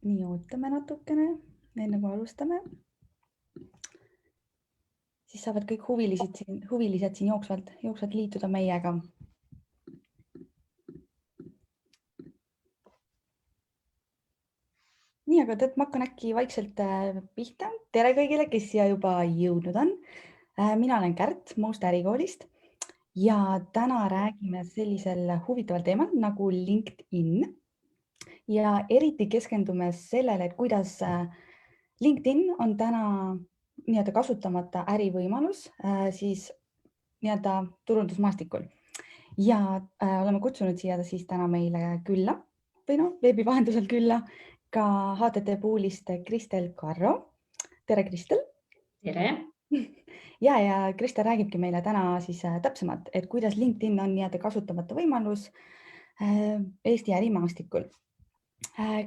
Nii, ootame natukene, enne kui alustame. Siis saavad kõik huvilised siin jooksvalt liituda meiega. Nii, aga ma hakkan äkki vaikselt pihta. Tere kõigile, kes siia juba jõudnud on. Mina olen Kärt Moost ärikoolist ja täna räägime sellisel huvitaval teemal nagu LinkedIn. Ja eriti keskendume sellele, et kuidas LinkedIn on täna nii-öelda kasutamata ärivõimalus siis nii-öelda turundusmaastikul. Ja oleme kutsunud siia siis täna meile külla või veebi vahendusel külla ka HTT Poolist Kristel Karro. Tere, Kristel! Tere! Ja Kristel räägibki meile täna siis täpsemalt, et kuidas LinkedIn on nii-öelda kasutamata võimalus Eesti ärimaastikul.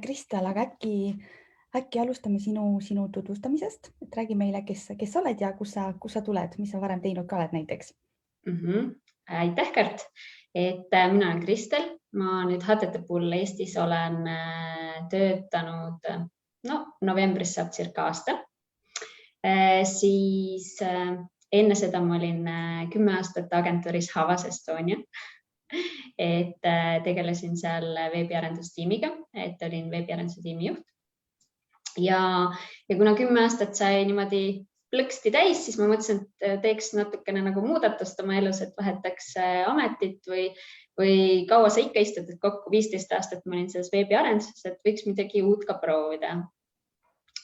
Kristel, aga äkki alustame sinu tutvustamisest, et räägi meile, kes sa oled ja kus sa tuled, mis sa varem teinud ka oled näiteks. Aitäh, Kärt! Mina olen Kristel, ma nüüd HTT Pool Eestis olen töötanud, novembris saab circa aasta. Siis enne seda ma olin 10 aastat agentuuris Havas Estonia. Tegelesin seal veebiarendustiimiga, olin veebiarenduse tiimi juht. Ja kuna 10 aastat sai niimoodi plõksti täis, siis ma mõtlesin, et teeks natukene nagu muudatust oma elus, et vahetaks ametit või kaua sa ikka istud, et kokku 15 aastat ma olin selles veebiarenduses, et võiks midagi uut ka proovida.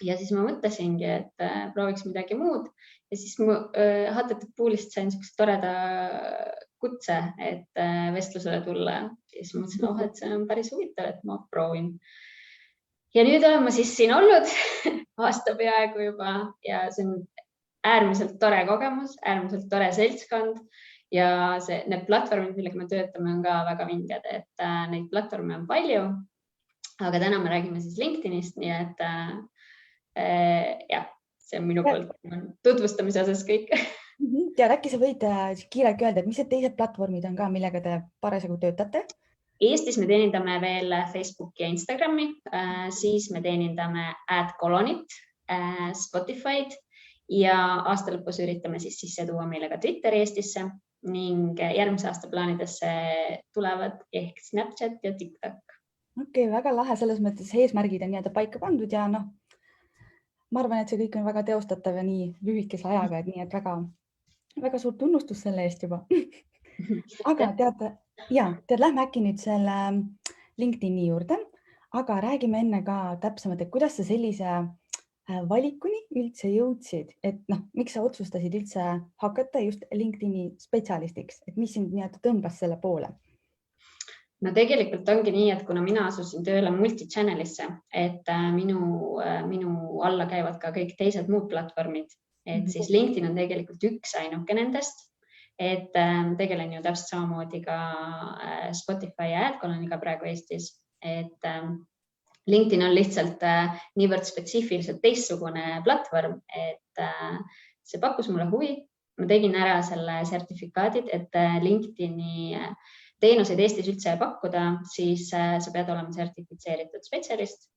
Ja siis ma mõtlesingi, et prooviks midagi muud ja siis HTT Poolist sain niisuguse toreda kutse, et vestlusele tulla. Ja siis ma mõtlesin, et see on päris huvitav, et ma proovin. Ja nüüd olen ma siis siin olnud aasta peaaegu juba ja see on äärmiselt tore kogemus, äärmiselt tore seltskond ja need platvormid, millega me töötame, on ka väga vinged, et neid platvorme on palju, aga täna me räägime siis LinkedInist, nii et see on minu poolt tutvustamise osas kõik. Ja äkki sa võid kiirelt öelda, et mis need teised platvormid on ka, millega te parasjagu töötate? Eestis me teenindame veel Facebooki ja Instagrami, siis me teenindame AdColonit, Spotify'd ja aasta lõpus üritame siis sisse tuua meile ka Twitteri Eestisse ning järgmise aasta plaanidesse tulevad ehk Snapchat ja TikTok. Okei, väga lahe, selles mõttes eesmärgid on nii-öelda paika pandud ja ma arvan, et see kõik on väga teostatav ja nii lühikese ajaga, et nii, et väga suur tunnustus selle eest juba. Aga lähme äkki nüüd selle LinkedIni juurde, aga räägime enne ka täpsemalt, et kuidas sa sellise valikuni üldse jõudsid, et miks sa otsustasid üldse hakata just LinkedIni spetsialistiks, et mis sind nii-öelda tõmbas selle poole? No tegelikult ongi nii, et kuna mina asusin tööle multichannelisse, et minu alla käivad ka kõik teised muud platvormid, et siis LinkedIn on tegelikult üks ainuke nendest. Et tegelen ju täpselt samamoodi ka Spotify ja AdColoniga praegu Eestis, et LinkedIn on lihtsalt niivõrd spetsiifiliselt teistsugune platvorm, et see pakkus mulle huvi. Ma tegin ära selle sertifikaadid, et LinkedIni teenuseid Eestis üldse pakkuda, siis sa pead olema sertifitseeritud spetsialist.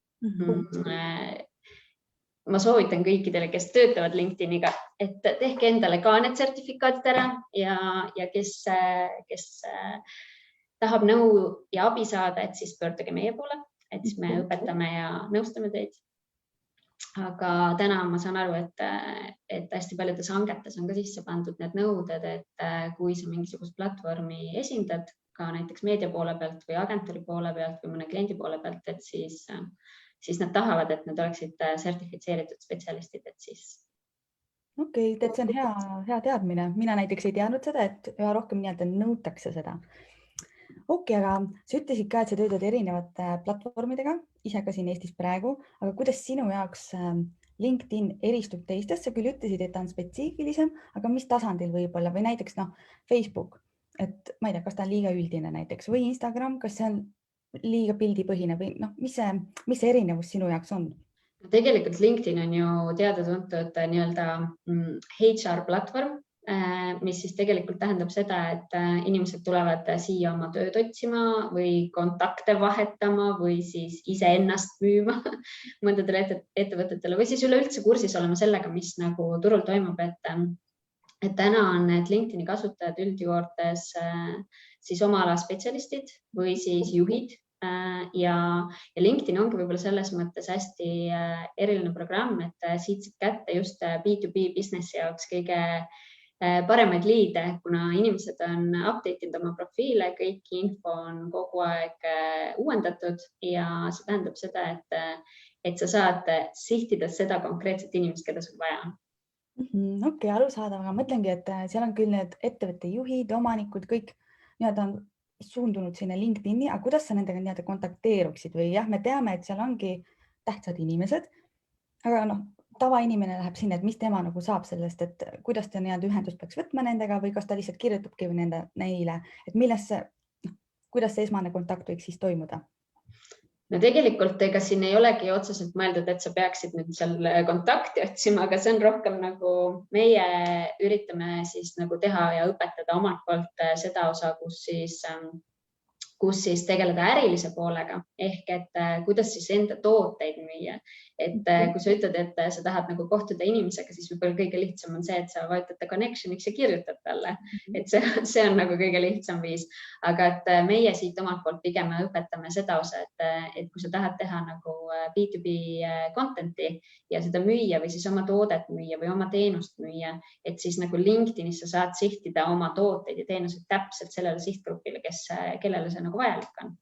Ma soovitan kõikidele, kes töötavad LinkedIniga, et tehke endale ka need sertifikaadid ära ja kes tahab nõu ja abi saada, et siis pöörduge meie poole, et siis me õpetame ja nõustame teid. Aga täna ma saan aru, et hästi paljudes hangetes on ka sisse pandud need nõuded, et kui sa mingisugust platvormi esindad, ka näiteks meedia poole pealt või agentuuri poole pealt või mõne kliendi poole pealt, et siis nad tahavad, et nad oleksid sertifitseeritud spetsialistid, et siis. Okei, et see on hea teadmine. Mina näiteks ei teadnud seda, et üha rohkem nii-öelda nõutakse seda. Okei, aga sa ütlesid ka, et sa töötad erinevate platvormidega, ise ka siin Eestis praegu, aga kuidas sinu jaoks LinkedIn eristub teistest? Sa küll ütlesid, et ta on spetsiifilisem, aga mis tasandil võib-olla või näiteks Facebook, et ma ei tea, kas ta on liiga üldine näiteks või Instagram, kas see on liiga pildipõhine või mis see erinevus sinu jaoks on? Tegelikult LinkedIn on ju teada-tuntud nii-öelda HR platvorm, mis siis tegelikult tähendab seda, et inimesed tulevad siia oma tööd otsima või kontakte vahetama või siis iseennast müüma mõndadele ettevõtetele või siis üleüldse kursis olema sellega, mis nagu turul toimub, et täna on need LinkedIni kasutajad üldjuurtes siis oma ala spetsialistid või siis juhid. Ja LinkedIn ongi võib-olla selles mõttes hästi eriline programm, et siit saab kätte just B2B businessi jaoks kõige paremaid liide, kuna inimesed on update inud oma profiile, kõik info on kogu aeg uuendatud ja see tähendab seda, et sa saad sihtida seda konkreetset inimest, keda sul vaja on. Okei, arusaadav, aga mõtlengi, et seal on küll need ettevõtte juhid, omanikud, kõik nii-öelda on suundunud sinna LinkedIni, aga kuidas sa nendega nii-öelda kontakteeruksid või jah, me teame, et seal ongi tähtsad inimesed, aga tavainimene läheb sinna, et mis tema nagu saab sellest, et kuidas ta nii-öelda ühendust peaks võtma nendega või kas ta lihtsalt kirjutabki neile, et kuidas see esmane kontakt võiks siis toimuda? No tegelikult ega siin ei olegi otseselt mõeldud, et sa peaksid nüüd seal kontakti otsima, aga see on rohkem nagu meie üritame siis nagu teha ja õpetada omalt poolt seda osa, kus siis tegeleda ärilise poolega ehk et kuidas siis enda tooteid müüa. Et kui sa ütled, et sa tahad nagu kohtuda inimesega, siis võib-olla kõige lihtsam on see, et sa vajutad connection'iks ja kirjutad talle. Et see on nagu kõige lihtsam viis. Aga et meie siit omalt poolt pigem õpetame seda osa, et kui sa tahad teha nagu B2B content'i ja seda müüa või siis oma toodet müüa või oma teenust müüa, et siis nagu LinkedInis sa saad sihtida oma tooteid ja teenuseid täpselt sellele sihtgrupile, kellele see nagu vajalik on.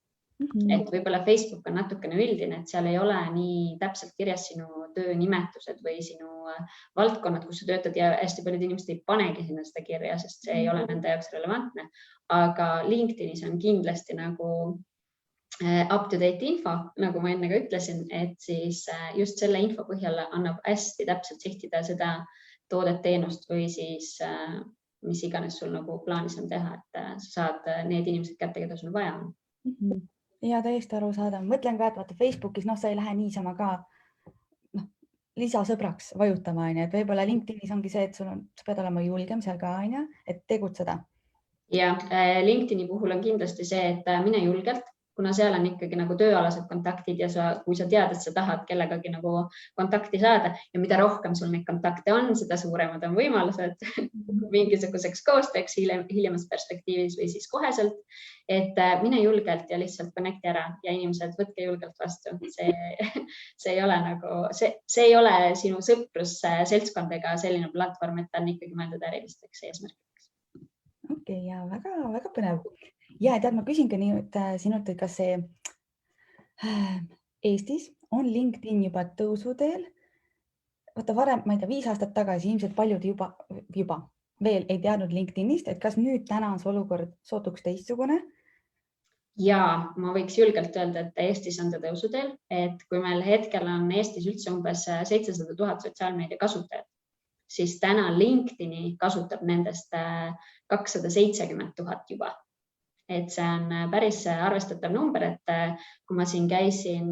Et võib-olla Facebook on natukene üldine, et seal ei ole nii täpselt kirjas sinu töönimetused või sinu valdkonnad, kus sa töötad ja hästi paljud inimesed ei panegi sinna seda kirja, sest see ei ole nende jaoks relevantne. Aga LinkedInis on kindlasti nagu up-to-date info, nagu ma enne ka ütlesin, et siis just selle info põhjal annab hästi täpselt sihtida seda toodet, teenust või siis mis iganes sul nagu plaanis on teha, et sa saad need inimesed kätte, keda sul vaja on. Ja täiesti arusaadav. Mõtlen ka, et vaata Facebookis, sa ei lähe niisama ka lisasõbraks vajutama, et võib-olla LinkedInis ongi see, et sa pead olema julgem seal ka, et tegutseda. Ja LinkedIni puhul on kindlasti see, et mine julgelt, kuna seal on ikkagi nagu tööalased kontaktid ja kui sa tead, et sa tahad kellegagi nagu kontakti saada ja mida rohkem sul neid kontakte on, seda suuremad on võimalused mingisuguseks koostööks hiljemas perspektiivis või siis koheselt, et mine julgelt ja lihtsalt connecti ära ja inimesed võtke julgelt vastu. See ei ole sinu sõprus seltskond ega selline platvorm, et ta on ikkagi mõeldud ärilisteks eesmärkideks. Okei, ja väga põnev. Ja tead, ma küsingi nüüd sinult, et kas see Eestis on LinkedIn juba tõusuteel? Vaata varem, ma ei tea, 5 aastat tagasi ilmselt paljud juba veel ei teadnud LinkedInist, et kas nüüd täna on see olukord sootuks teistsugune? Ja ma võiks julgelt öelda, et Eestis on ta tõusuteel, et kui meil hetkel on Eestis üldse umbes 700 000 sotsiaalmeedia kasutajat, siis täna LinkedIni kasutab nendest 270 000 juba. Et see on päris arvestatav number, et kui ma siin käisin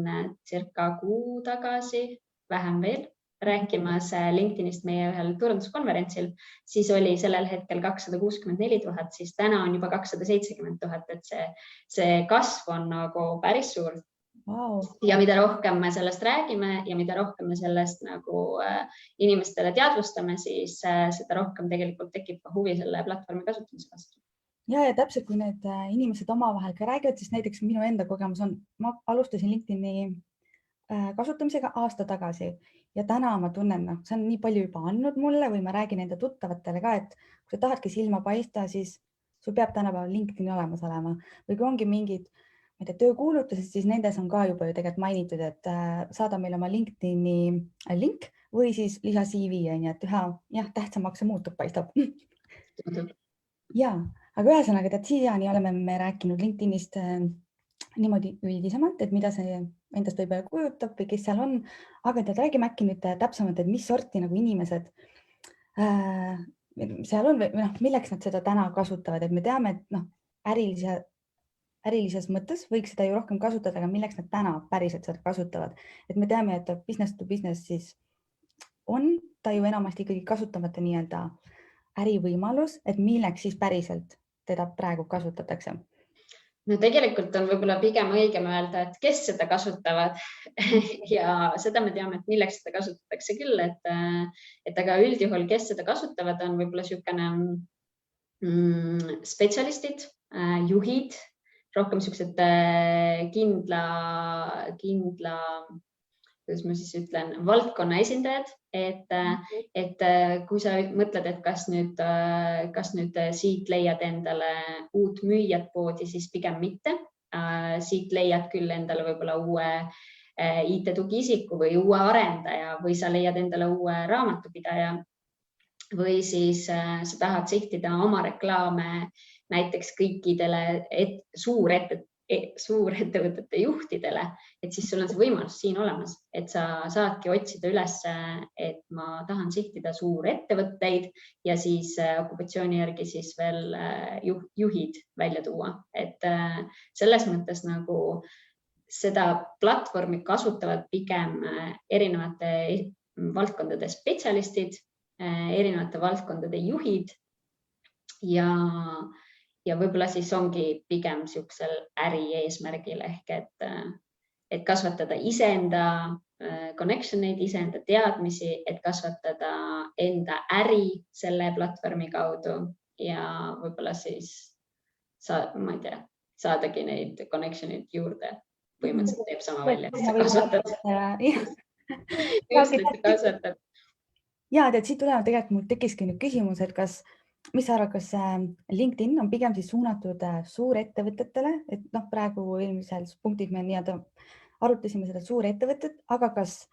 circa kuu tagasi, vähem veel, rääkimas LinkedInist meie ühel turunduskonverentsil, siis oli sellel hetkel 264 000, siis täna on juba 270 000, et see kasv on nagu päris suur. Wow. Ja mida rohkem me sellest räägime ja mida rohkem me sellest nagu inimestele teadvustame, siis seda rohkem tegelikult tekib ka huvi selle platvormi kasutamise vastu. Ja täpselt, kui need inimesed omavahel ka räägivad, siis näiteks minu enda kogemus on, ma alustasin LinkedIni kasutamisega aasta tagasi ja täna ma tunnen, see on nii palju juba andnud mulle või ma räägin enda tuttavatele ka, et kui sa tahadki silma paista, siis sul peab tänapäeval LinkedIni olemas olema või kui ongi mingid töökuulutused, siis nendes on ka juba ju tegelikult mainitud, et saada meile oma LinkedIni link või siis lisa CV, et üha tähtsamaks see muutub, paistab. Ja, aga ühesõnaga, et siiani oleme me rääkinud LinkedInist niimoodi üldisemalt, et mida see endast võib-olla kujutab või kes seal on, aga räägime äkki nüüd täpsemalt, et mis sorti nagu inimesed seal on või milleks nad seda täna kasutavad, et me teame, et ärilises mõttes võiks seda ju rohkem kasutada, aga milleks nad täna päriselt seda kasutavad. Et me teame, et business to business siis on ta ju enamasti ikkagi kasutamata nii-öelda ärivõimalus, et milleks siis päriselt teda praegu kasutatakse? No tegelikult on võib-olla pigem õigem öelda, et kes seda kasutavad ja seda me teame, et milleks seda kasutatakse küll, et aga üldjuhul, kes seda kasutavad, on võib-olla niisugune spetsialistid, juhid, rohkem niisugused kindla, kuidas ma siis ütlen, valdkonna esindajad, et kui sa mõtled, et kas nüüd siit leiad endale uut müüjat poodi, siis pigem mitte. Siit leiad küll endale võib-olla uue IT-tugiisiku või uue arendaja või sa leiad endale uue raamatupidaja või siis sa tahad sihtida oma reklaame näiteks kõikidele suurettevõtete juhtidele, et siis sul on see võimalus siin olemas, et sa saadki otsida üles, et ma tahan sihtida suurettevõtteid ja siis okupatsiooni järgi siis veel juhid välja tuua. Et selles mõttes nagu seda platvormi kasutavad pigem erinevate valdkondade spetsialistid, erinevate valdkondade juhid ja võib-olla siis ongi pigem niisugusel äri eesmärgil ehk et kasvatada iseenda connection eid, iseenda teadmisi, et kasvatada enda äri selle platvormi kaudu ja võib-olla siis ma ei tea, saadagi neid connection eid juurde. Põhimõtteliselt teeb sama välja, et sa kasvatad. Ja, et siit tulenevalt tegelikult mul tekkiski nüüd küsimus, et mis sa arvad, kas LinkedIn on pigem siis suunatud suurettevõtetele, et praegu eelmises punktis me arutasime seda suurettevõtet, aga kas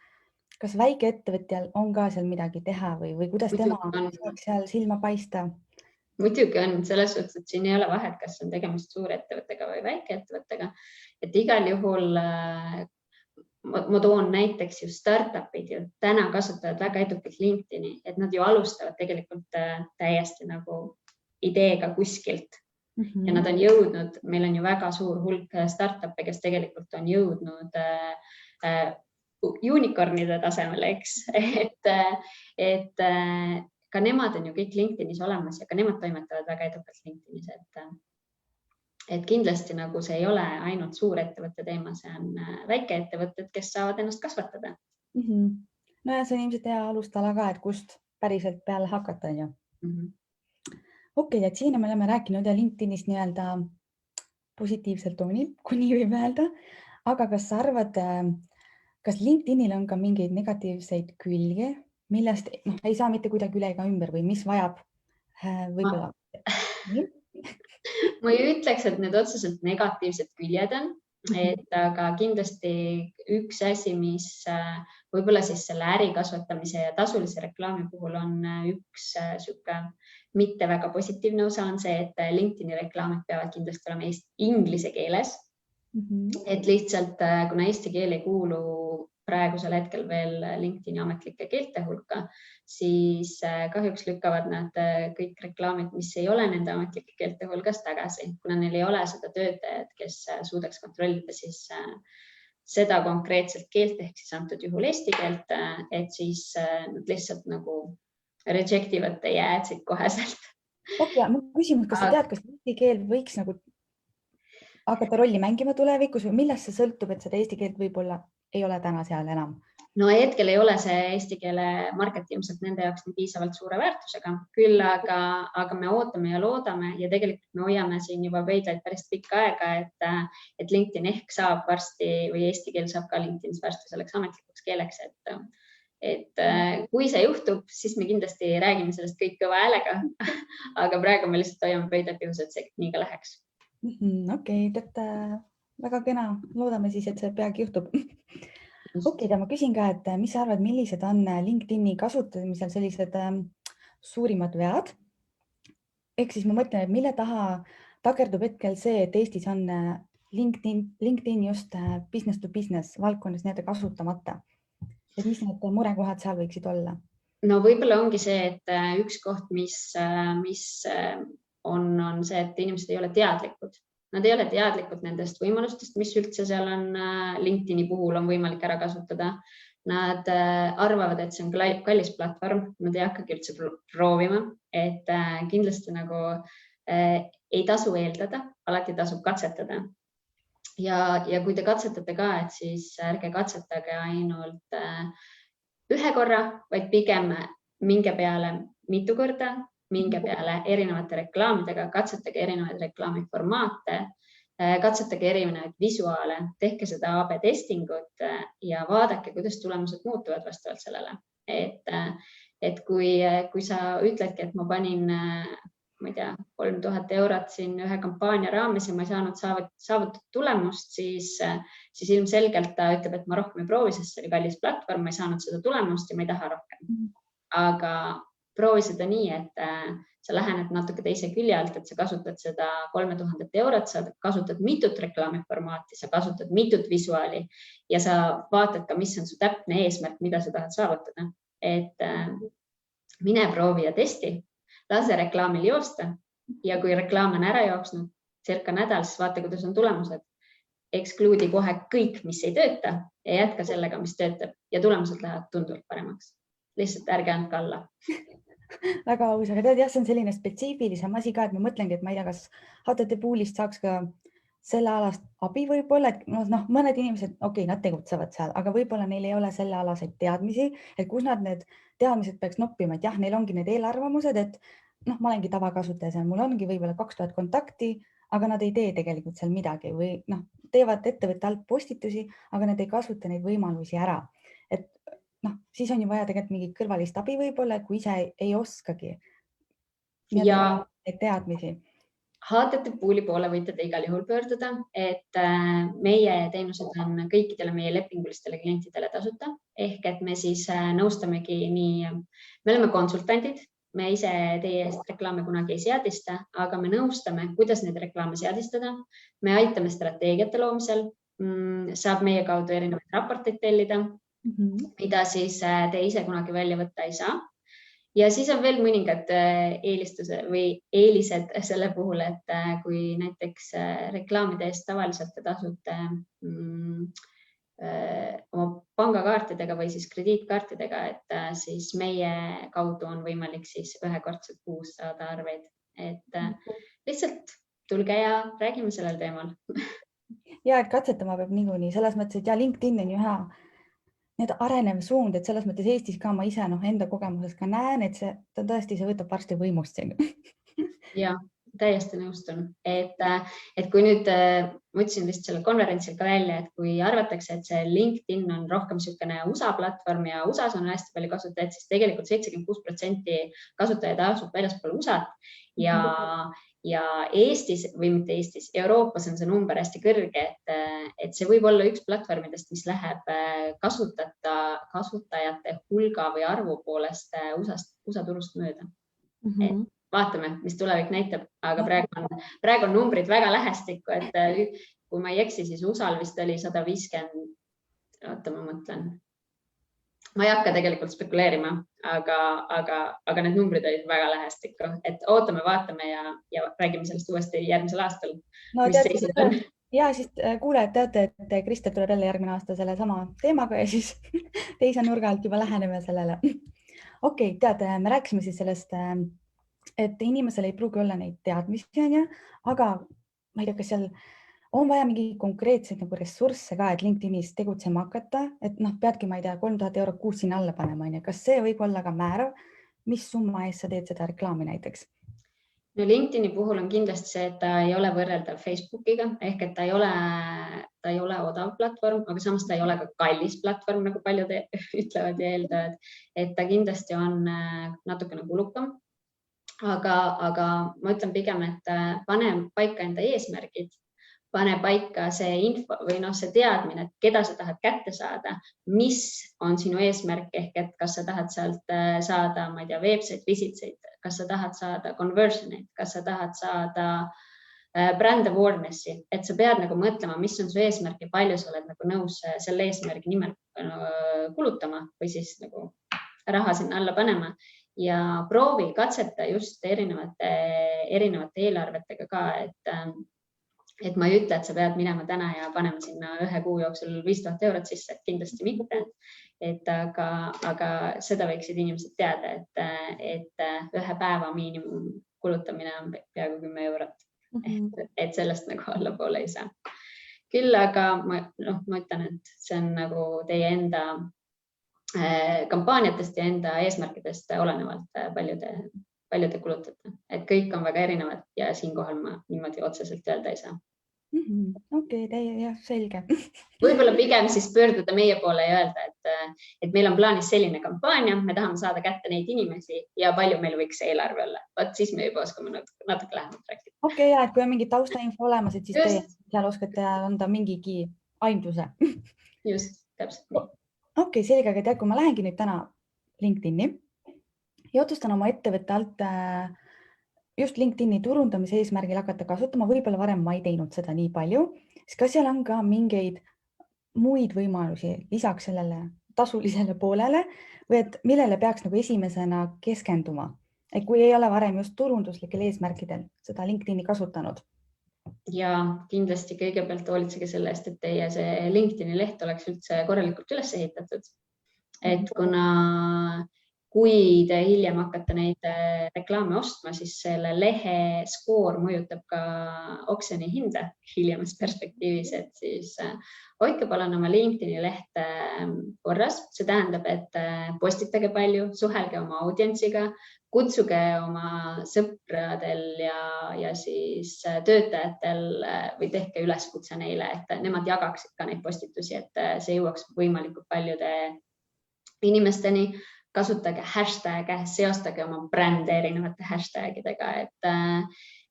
väikeettevõtjal on ka seal midagi teha või kuidas tema saaks seal silma paista? Muidugi on, selles suhtes, et siin ei ole vahet, kas on tegemist suurettevõttega või väikeettevõttega, et igal juhul ma toon näiteks ju startupid ju täna kasutavad väga edukalt LinkedIni, et nad ju alustavad tegelikult täiesti nagu ideega kuskilt ja nad on jõudnud, meil on ju väga suur hulk startup'e, kes tegelikult on jõudnud unicornide tasemele, eks, et ka nemad on ju kõik LinkedInis olemas ja ka nemad toimetavad väga edukalt LinkedInis, et kindlasti nagu see ei ole ainult suurettevõtte teema, see on väikeettevõtted, kes saavad ennast kasvatada. No ja see on ilmselt hea alustala ka, et kust päriselt peale hakata. Okei, et siin me oleme rääkinud ja LinkedInist nii-öelda positiivsel toonil, kui nii võib öelda, aga kas sa arvad, kas LinkedInil on ka mingeid negatiivseid külge, millest ei saa mitte kuidagi üle ega ümber või mis vajab võib-olla? Ma ei ütleks, et need otseselt negatiivsed küljed on, aga kindlasti üks asi, mis võib-olla siis selle äri kasvatamise ja tasulise reklaami puhul on üks sihuke mitte väga positiivne osa on see, et LinkedIni reklaamid peavad kindlasti olema inglise keeles. Et lihtsalt, kuna eesti keel ei kuulu praegusel hetkel veel LinkedIni ametlike keelte hulka, siis kahjuks lükkavad nad kõik reklaamid, mis ei ole nende ametlike keelte hulgas tagasi, kuna neil ei ole seda töötajat, kes suudaks kontrollida siis seda konkreetselt keelt ehk siis antud juhul eesti keelt, et siis nad lihtsalt nagu reject ivad teie adsid koheselt. Okei, mu küsimus, kas sa tead, kas eesti keel võiks nagu hakata rolli mängima tulevikus või millest see sõltub, et seda eesti keelt võib-olla ei ole täna seal enam? No hetkel ei ole see eesti keele market ilmselt nende jaoks nii piisavalt suure väärtusega, küll aga me ootame ja loodame ja tegelikult me hoiame siin juba veidlaid päris pikka aega, et LinkedIn ehk saab varsti või eesti keel saab ka LinkedInis varsti selleks ametlikuks keeleks, et kui see juhtub, siis me kindlasti räägime sellest kõik kõva häälega, aga praegu me lihtsalt hoiame veidlaid pihus, et see nii ka läheks. Okei, väga kena, loodame siis, et see peagi juhtub. Okei, ma küsin ka, et mis sa arvad, millised on LinkedIni kasutamisel sellised suurimad vead? Ehk siis ma mõtlen, et mille taha takerdub hetkel see, et Eestis on LinkedIn just business to business valdkonnas nii-öelda kasutamata. Et mis need murekohad seal võiksid olla? No võib-olla ongi see, et üks koht, mis on see, et inimesed ei ole teadlikud. Nad ei ole teadlikud nendest võimalustest, mis üldse seal on LinkedIni puhul on võimalik ära kasutada. Nad arvavad, et see on kallis platvorm, nad ei hakkagi üldse proovima, et kindlasti nagu ei tasu eeldada, alati tasub katsetada. Ja kui te katsetate ka, et siis ärge katsetage ainult ühe korra, vaid pigem minge peale mitu korda, minge peale erinevate reklaamidega, katsetage erinevaid reklaamiformaate, katsetage erinevaid visuaale, tehke seda AB testingut ja vaadake, kuidas tulemused muutuvad vastavalt sellele. Et kui sa ütledki, et ma panin, ma ei tea, 3000 eurot siin ühe kampaania raames ja ma ei saanud saavutada tulemust, siis ilmselgelt ta ütleb, et ma rohkem ei proovi, sest see oli kallis platvorm, ma ei saanud seda tulemust ja ma ei taha rohkem. Aga proovi seda nii, et sa lähened natuke teise külje alt, et sa kasutad seda 3000 eurot, sa kasutad mitut reklaamiformaati, sa kasutad mitut visuaali ja sa vaatad ka, mis on su täpne eesmärk, mida sa tahad saavutada. Et mine proovi ja testi, lase reklaamil joosta ja kui reklaam on ära jooksnud circa nädal, siis vaata, kuidas on tulemused. Exclude'i kohe kõik, mis ei tööta ja jätka sellega, mis töötab ja tulemused lähevad tunduvalt paremaks. Lihtsalt ärge andke alla. Väga aus, aga tead, jah, see on selline spetsiifilisem asi ka, et ma mõtlengi, et ma ei tea, kas HTT Poolist saaks ka selle alast abi võib-olla, et mõned inimesed, nad tegutsevad seal, aga võib-olla neil ei ole selle alaseid teadmisi, et kus nad need teadmised peaks noppima, et jah, neil ongi need eelarvamused, et ma olengi tavakasutaja seal, mul ongi võib-olla 2000 kontakti, aga nad ei tee tegelikult seal midagi või teevad ettevõtte alt postitusi, aga nad ei kasuta neid võimalusi ära. Et siis on ju vaja tegelikult mingit kõrvalist abi võib-olla, kui ise ei oskagi neid teadmisi. HTT Pooli poole võite te igal juhul pöörduda, et meie teenused on kõikidele meie lepingulistele klientidele tasuta, ehk et me siis nõustamegi nii, me oleme konsultandid, me ise teie eest reklaame kunagi ei seadista, aga me nõustame, kuidas neid reklaame seadistada. Me aitame strateegiate loomisel, saab meie kaudu erinevaid raporteid tellida, mida siis te ise kunagi välja võtta ei saa. Ja siis on veel mõningad eelised selle puhul, et kui näiteks reklaamide eest tavaliselt te tasute oma pangakaartidega või siis krediitkaartidega, et siis meie kaudu on võimalik siis ühekordselt kuus saada arveid. Et lihtsalt tulge ja räägime sellel teemal. Ja, et katsetama peab niikuinii, selles mõttes, et LinkedIn on ju hea arenev suund, et selles mõttes Eestis ka ma ise enda kogemuses ka näen, et see tõesti võtab varsti võimust siin. Ja, täiesti nõustun. Et kui nüüd, ma ütlesin vist selle konverentsil ka välja, et kui arvatakse, et see LinkedIn on rohkem niisugune USA platvorm ja USAs on hästi palju kasutajaid, siis tegelikult 76% kasutajaid asub väljaspool USAt ja Eestis või mitte Eestis, Euroopas on see number hästi kõrge, et see võib olla üks platvormidest, mis läheb kasutajate hulga või arvu poolest USA turust mööda. Vaatame, mis tulevik näitab, aga praegu on numbrid väga lähestikku, et kui ma ei eksi, siis USA-l vist oli 150, oota, ma mõtlen. Ma ei hakka tegelikult spekuleerima, aga need numbrid olid väga lähestikku, et ootame, vaatame ja räägime sellest uuesti järgmisel aastal. Ja siis kuulajad teate, et Kristel tuleb jälle järgmine aasta selle sama teemaga ja siis teise nurga alt juba läheneme sellele. Okei, teate, me rääkisime siis sellest, et inimesel ei pruugi olla neid teadmisi, aga ma ei tea, kas seal on vaja mingi konkreetseid ressursse ka, et LinkedInis tegutsema hakata, et peadki, ma ei tea, 3000 eurot kuus sinna alla panema. Kas see võib olla ka määrav, mis summa eest sa teed seda reklaami näiteks? No LinkedIni puhul on kindlasti see, et ta ei ole võrreldav Facebookiga, ehk et ta ei ole odav platvorm, aga samas ta ei ole ka kallis platvorm, nagu paljud ütlevad ja eeldavad, et ta kindlasti on natukene kulukam. Aga ma ütlen pigem, et pane paika enda eesmärgid, pane paika see info või see teadmine, et keda sa tahad kätte saada, mis on sinu eesmärk, ehk et kas sa tahad sealt saada, ma ei tea, website visitseid, kas sa tahad saada conversioneid, kas sa tahad saada brand awareness'i, et sa pead mõtlema, mis on su eesmärk ja palju sa oled nõus selle eesmärgi nimel kulutama või siis raha sinna alla panema ja proovi katseta just erinevate eelarvetega ka, et ma ei ütle, et sa pead minema täna ja panema sinna 1 kuu jooksul 5000 eurot sisse, et kindlasti mitte. Aga seda võiksid inimesed teada, et 1 päeva miinimum kulutamine on peaaegu 10 eurot. Et sellest nagu allapoole ei saa. Küll aga ma ütlen, et see on nagu teie enda kampaaniatest ja enda eesmärkidest olenevalt palju te kulutate. Et kõik on väga erinevad ja siinkohal ma niimoodi otseselt öelda ei saa. Okei, jah, selge. Võib-olla pigem siis pöörduda meie poole ja öelda, et meil on plaanis selline kampaania, me tahame saada kätte neid inimesi ja palju meil võiks see eelarve olla. Vaat siis me juba oskame natuke lähemalt rääkida. Okei, et kui on mingi taustainfo olemas, et siis teie seal oskate anda mingigi aimduse. Just, täpselt nii. Okei, selge, aga tead, kui ma lähengi nüüd täna LinkedIni ja otsustan oma ettevõtte alt just LinkedIni turundamise eesmärgil hakata kasutama, võib-olla varem ma ei teinud seda nii palju, siis kas seal on ka mingeid muid võimalusi lisaks sellele tasulisele poolele või et millele peaks nagu esimesena keskenduma, et kui ei ole varem just turunduslikel eesmärkidel seda LinkedIni kasutanud? Ja kindlasti kõigepealt hoolitsege selle eest, et teie see LinkedIni leht oleks üldse korralikult üles ehitatud. Et kui te hiljem hakkate neid reklaame ostma, siis selle lehe skoor mõjutab ka oksjoni hinda hiljemas perspektiivis, et siis hoidke palun oma LinkedIni lehte korras. See tähendab, et postitage palju, suhelge oma audientsiga, kutsuge oma sõpradel ja siis töötajatel või tehke üleskutse neile, et nemad jagaksid ka neid postitusi, et see jõuaks võimalikult paljude inimesteni. Kasutage hashtag'e, seostage oma brände erinevate hashtag'idega, et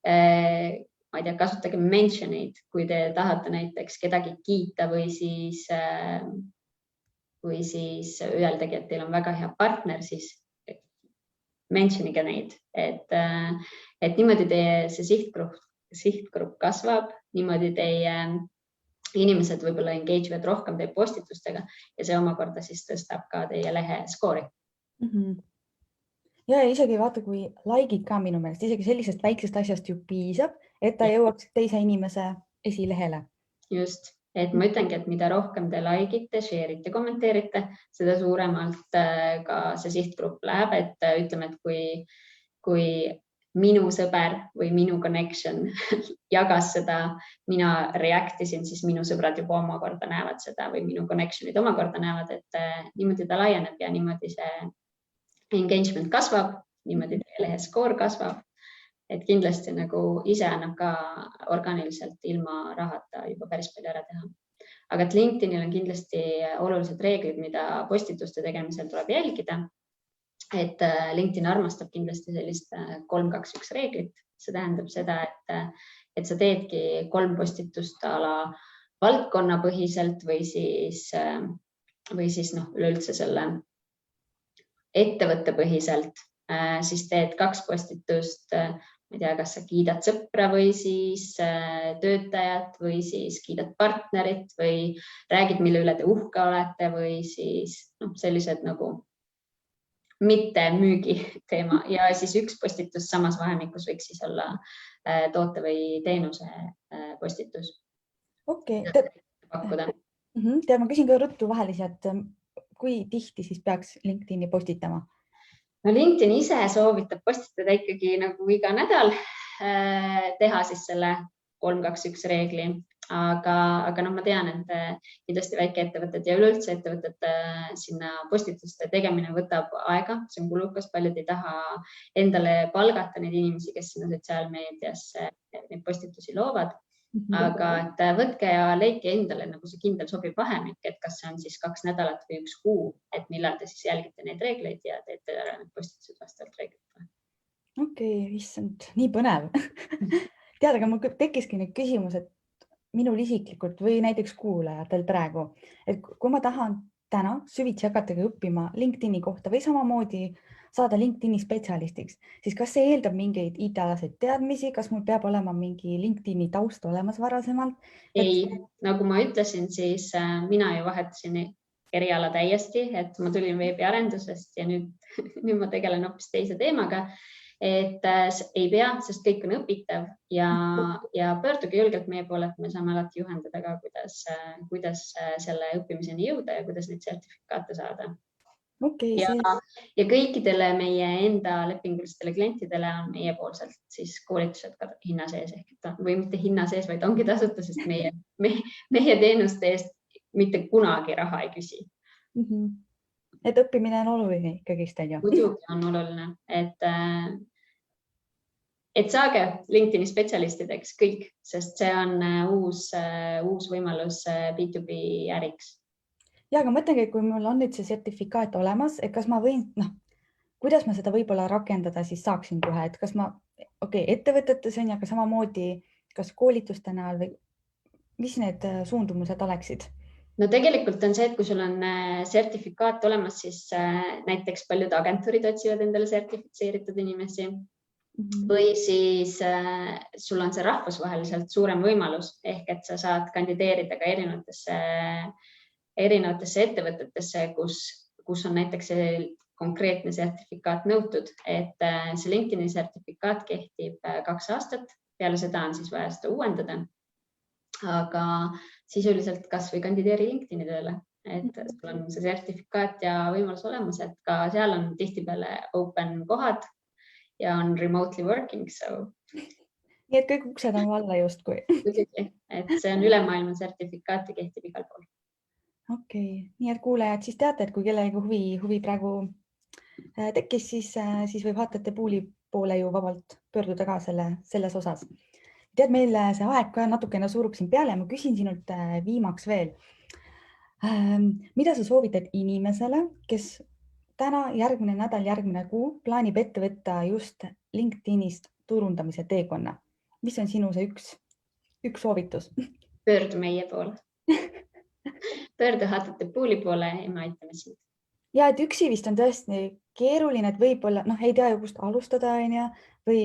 ma ei tea, kasutage mention'id, kui te tahate näiteks kedagi kiita või siis öeldagi, et teil on väga hea partner, siis mention'ige neid, et niimoodi teie see sihtgrupp kasvab, niimoodi teie inimesed võib-olla engage'ivad rohkem teie postitustega ja see omakorda siis tõstab ka teie lehe skoori. Ja isegi vaata, kui like'id ka minu meelest, isegi sellisest väiksest asjast ju piisab, et ta jõuaks teise inimese esilehele. Just, et ma ütlengi, et mida rohkem te like'ite, share'ite, kommenteerite, seda suuremalt ka see sihtgrupp läheb, et ütleme, et kui minu sõber või minu connection jagas seda, mina reactisin, siis minu sõbrad juba omakorda näevad seda või minu connection'id omakorda näevad, et niimoodi ta laieneb ja niimoodi see engagement kasvab, niimoodi teie lehe skoor kasvab, et kindlasti nagu ise annab ka orgaaniliselt ilma rahata juba päris palju ära teha. Aga et LinkedInil on kindlasti olulised reeglid, mida postituste tegemisel tuleb jälgida. Et LinkedIn armastab kindlasti sellist 3-2-1 reeglit. See tähendab seda, et sa teedki 3 postitust ala valdkonnapõhiselt või siis üleüldse selle ettevõttepõhiselt, siis teed 2 postitust, ma ei tea, kas sa kiidad sõpra või siis töötajat või siis kiidad partnerit või räägid, mille üle te uhke olete või siis sellised nagu mitte müügi teema ja siis 1 postitus samas vahemikus võiks siis olla toote või teenuse postitus. Okei. Ma küsin ka ruttu vahelisi, et kui tihti siis peaks LinkedIni postitama? No LinkedIn ise soovitab postitada ikkagi nagu iga nädal, teha siis selle 3-2-1 reegli, aga ma tean, et kindlasti väikeettevõtted ja üleüldse ettevõtted sinna postituste tegemine võtab aega, see on kulukas, paljud ei taha endale palgata neid inimesi, kes sinna sotsiaalmeediasse neid postitusi loovad. Aga et võtke ja leidke endale nagu see kindel sobiv vahemik, et kas see on siis 2 nädalat või 1 kuu, et millal te siis jälgite neid reegleid ja teete ära need postitused vastavalt reeglitele. Okei, issand, nii põnev. Tead, aga mul tekkiski nüüd küsimus, et minul isiklikult või näiteks kuulajatel praegu, et kui ma tahan täna süvitsi hakatagi õppima LinkedIni kohta või samamoodi saada LinkedIni spetsialistiks, siis kas see eeldab mingeid IT-alaseid teadmisi, kas mul peab olema mingi LinkedIni taust olemas varasemalt? Ei, nagu ma ütlesin, siis mina ju vahetasin eriala täiesti, et ma tulin veebiarendusest ja nüüd ma tegelen hoopis teise teemaga et ei pea, sest kõik on õpitav ja pöörduge julgelt meie poole, et me saame alati juhendada ka, kuidas selle õppimiseni jõuda ja kuidas neid sertifikaate saada. Okay, ja kõikidele meie enda lepingulistele klientidele on meiepoolselt siis koolitused ka hinna sees või mitte hinna sees, vaid ongi tasuta, sest meie teenuste eest mitte kunagi raha ei küsi. Et õppimine on oluline ikkagist, on ju? Muidugi on oluline, et saage LinkedIni spetsialistideks kõik, sest see on uus võimalus B2B äriks. Ja, aga mõtlengi, kui mul on nüüd see sertifikaat olemas, et kas ma võin, kuidas ma seda võib-olla rakendada siis saaksin kohe, et kas ma, ettevõtetes on, aga samamoodi kas koolituste näol või mis need suundumused oleksid? No tegelikult on see, et kui sul on sertifikaat olemas, siis näiteks paljud agentuurid otsivad endale sertifitseeritud inimesi või siis sul on see rahvusvaheliselt suurem võimalus ehk et sa saad kandideerida ka erinevatesse ettevõtetesse, kus on näiteks see konkreetne sertifikaat nõutud, et see LinkedIni sertifikaat kehtib 2 aastat, peale seda on siis vaja seda uuendada. Aga sisuliselt kas või kandideeri LinkedIni tööle, et sul on see sertifikaat ja võimalus olemas, et ka seal on tihtipeale open kohad ja on remotely working. Nii et kõik uksed on valla justkui. Et see on ülemaailma sertifikaat ja kehtib igal pool. Okei, nii et kuulejad siis teate, et kui kellegi huvi praegu tekkis, siis võib HTT Pooli poole ju vabalt pöörduda ka selles osas. Tead, meil see aeg ka natukene surub siin peale ja ma küsin sinult viimaks veel. Mida sa soovitad inimesele, kes täna, järgmine nädal, järgmine kuu plaanib ette võtta just LinkedInist turundamise teekonna? Mis on sinu see üks soovitus? Pöördu meie poole. Pöördu HTT Pooli poole ja me aitame sind. Ja, et üksi vist on tõesti keeruline, et võib-olla, ei tea ju kust alustada või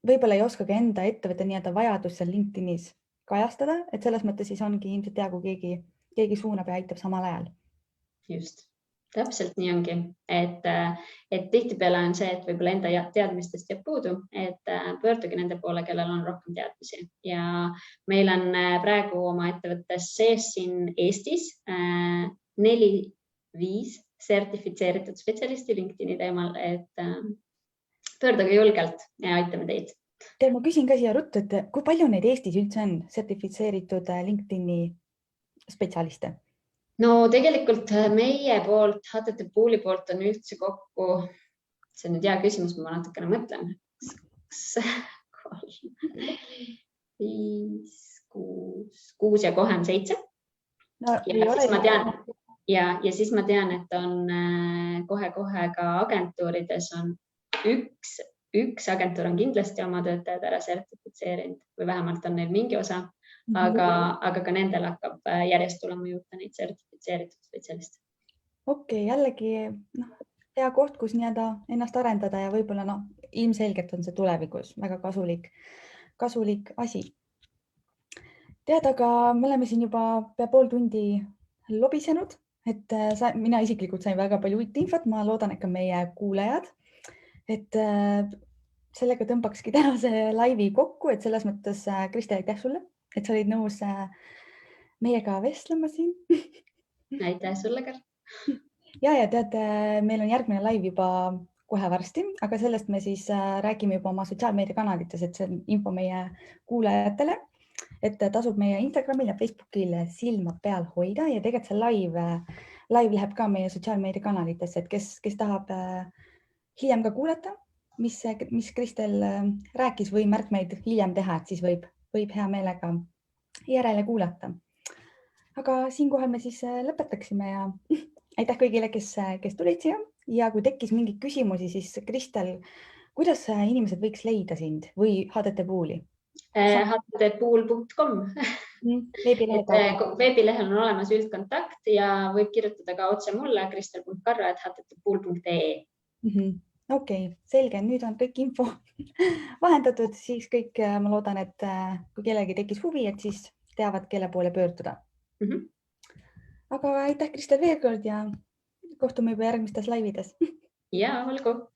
võib-olla ei oskagi enda ettevõtte vajadus seal LinkedInis kajastada, et selles mõttes siis ongi ilmselt hea, kui keegi suunab ja aitab samal ajal. Just, täpselt nii ongi, et tihtipeale on see, et võib-olla enda teadmistest jääb puudu, et pöörduge nende poole, kellel on rohkem teadmisi ja meil on praegu oma ettevõttes sees siin Eestis 4-5 sertifitseeritud spetsialisti LinkedIni teemal, et pöörduge julgelt ja aitame teid. Ma küsin ka siia ruttu, et kui palju neid Eestis üldse on sertifitseeritud LinkedIni spetsialiste? No tegelikult meie poolt, HTT Pooli poolt on üldse kokku, see on nüüd hea küsimus, ma natukene mõtlen, 5, 6 ja kohe on 7. Ja siis ma tean, et on kohe ka agentuurides on üks agentuur on kindlasti oma töötajad ära sertifitseerinud või vähemalt on neil mingi osa, aga ka nendel hakkab järjest tulema juurde neid sertifitseeritud spetsialiste. Okei, jällegi hea koht, kus ennast arendada ja võib-olla ilmselgelt on see tulevikus väga kasulik asi. Tead, aga me oleme siin juba pea pool tundi lobisenud, et mina isiklikult sain väga palju infot, ma loodan, et ka meie kuulajad. Et sellega tõmbakski tänase laivi kokku, et selles mõttes Kristel, aitäh sulle, et sa olid nõus meiega vestlema siin. Aitäh sulle, Kar. Ja tead, meil on järgmine laiv juba kohe varsti, aga sellest me siis räägime juba oma sotsiaalmeediakanalites, et see on info meie kuulajatele, et tasub meie Instagramil ja Facebookil silma peal hoida ja tegelikult see laiv läheb ka meie sotsiaalmeediakanalitesse, et kes tahab hiljem ka kuulata, mis Kristel rääkis või märkmeid hiljem teha, et siis võib hea meelega järele kuulata. Aga siinkohal me siis lõpetaksime ja aitäh kõigile, kes tulid siia ja kui tekkis mingeid küsimusi, siis Kristel, kuidas inimesed võiks leida sind või HTT Pooli? httpool.com. Veebilehel on olemas üldkontakt ja võib kirjutada ka otse mulle kristel.karra@httpool.ee. Okei, selge. Nüüd on kõik info vahendatud, siis kõik, ma loodan, et kui kellegi tekkis huvi, et siis teavad, kelle poole pöörduda. Aga aitäh, Kristel, veel kord ja kohtume juba järgmistes laivides. Ja, olgu.